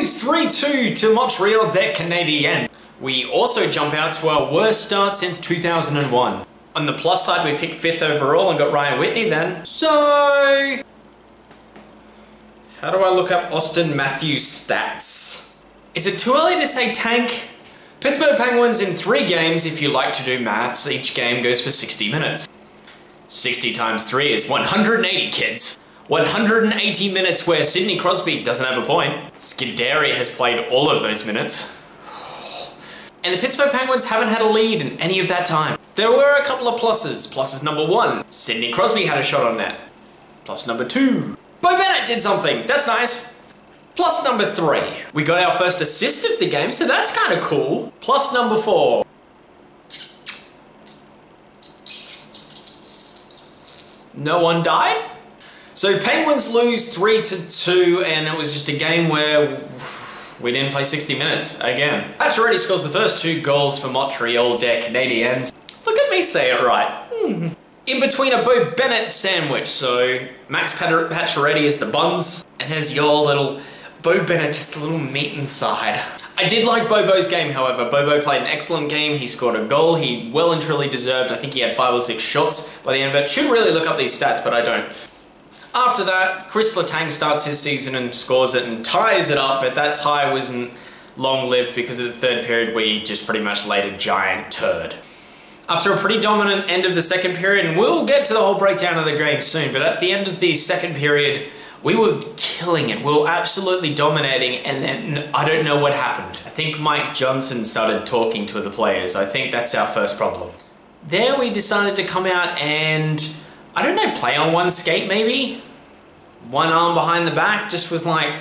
lose 3-2 to Montreal des Canadiens. We also jump out to our worst start since 2001. On the plus side, we picked 5th overall and got Ryan Whitney then. So, how do I look up Austin Matthews stats? Is it too early to say tank? Pittsburgh Penguins in 3 games, if you like to do maths, each game goes for 60 minutes. 60 times 3 is 180, kids. 180 minutes where Sidney Crosby doesn't have a point. Scuderi has played all of those minutes. And the Pittsburgh Penguins haven't had a lead in any of that time. There were a couple of pluses. Pluses number 1, Sidney Crosby had a shot on net. Plus number 2, Bo Bennett did something, that's nice. Plus number 3, we got our first assist of the game, so that's kind of cool. Plus number 4, no one died? So Penguins lose 3-2, and it was just a game where we didn't play 60 minutes again. Pacioretty scores the first 2 goals for Montreal des Canadiens. Look at me say it right. In between a Bo Bennett sandwich, so Max Pacioretty is the buns, and there's your little Bo Bennett, just a little meat inside. I did like Bobo's game, however. Bobo played an excellent game. He scored a goal. He well and truly deserved. I think he had 5 or 6 shots by the end of it. Should really look up these stats, but I don't. After that, Chris Letang starts his season and scores it and ties it up, but that tie wasn't long-lived because of the 3rd period we just pretty much laid a giant turd. After a pretty dominant end of the 2nd period, and we'll get to the whole breakdown of the game soon, but at the end of the 2nd period, we were killing it. We were absolutely dominating, and then I don't know what happened. I think Mike Johnson started talking to the players. I think that's our first problem. There we decided to come out and, I don't know, play on one skate maybe? One arm behind the back, just was like,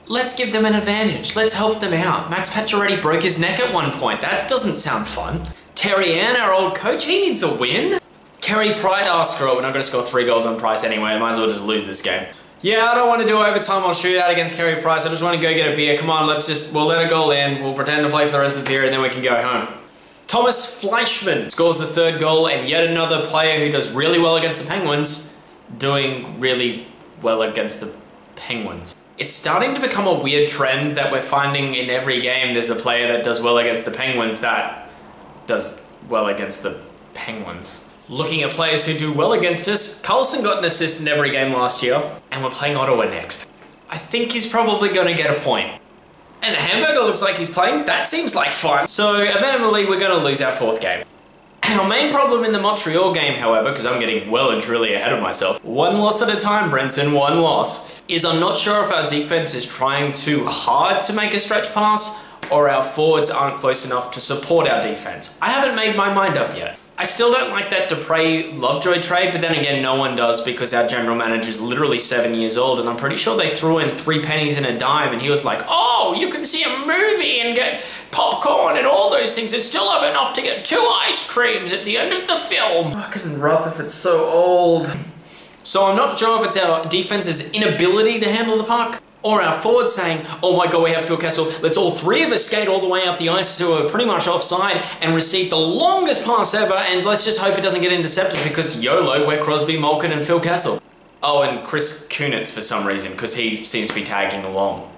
let's give them an advantage. Let's help them out. Max Pacioretty broke his neck at one point. That doesn't sound fun. Terry Ann, our old coach, he needs a win. Kerry Price, oh screw it, we're not going to score 3 goals on Price anyway. I might as well just lose this game. Yeah, I don't want to do overtime or shootout against Kerry Price. I just want to go get a beer. Come on, we'll let a goal in. We'll pretend to play for the rest of the period and then we can go home. Thomas Fleischmann scores the 3rd goal, and yet another player who does really well against the Penguins, doing really well against the Penguins. It's starting to become a weird trend that we're finding in every game there's a player that does well against the Penguins that does well against the Penguins. Looking at players who do well against us, Carlson got an assist in every game last year, and we're playing Ottawa next. I think he's probably going to get a point. And Hamburger looks like he's playing. That seems like fun. So eventually we're going to lose our 4th game. Our main problem in the Montreal game, however, because I'm getting well and truly ahead of myself, 1 loss at a time, Brenton, 1 loss, is I'm not sure if our defense is trying too hard to make a stretch pass or our forwards aren't close enough to support our defense. I haven't made my mind up yet. I still don't like that Dupre-Lovejoy trade, but then again, no one does because our general manager is literally 7 years old, and I'm pretty sure they threw in 3 pennies and a dime, and he was like, oh, you can see a movie and get popcorn and all those things and still have enough to get 2 ice creams at the end of the film. Fucking Rutherford's so old. So I'm not sure if it's our defense's inability to handle the puck, or our forward saying, oh my god, we have Phil Kessel, let's all 3 of us skate all the way up the ice so we're pretty much offside and receive the longest pass ever, and let's just hope it doesn't get intercepted because YOLO, we're Crosby, Malkin and Phil Kessel. Oh, and Chris Kunitz for some reason, because he seems to be tagging along.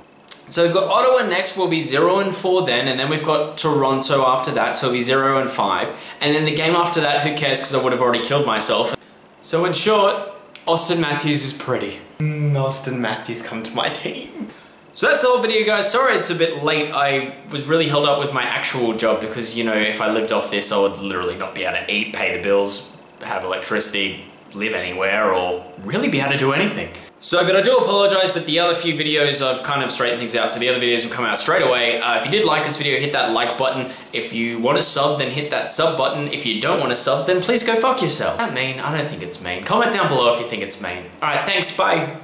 So we've got Ottawa next, we'll be 0-4 then, and then we've got Toronto after that, so we'll be 0-5. And then the game after that, who cares, because I would have already killed myself. So in short, Austin Matthews is pretty. Austin Matthews, come to my team. So that's the whole video, guys. Sorry it's a bit late. I was really held up with my actual job because, you know, if I lived off this, I would literally not be able to eat, pay the bills, have electricity, live anywhere, or really be able to do anything. So, but I do apologize, but the other few videos I've kind of straightened things out, so the other videos will come out straight away. If you did like this video, hit that like button. If you want to sub, then hit that sub button. If you don't want to sub, then please go fuck yourself. Is that mean? I don't think it's mean. Comment down below if you think it's mean. Alright, thanks, bye.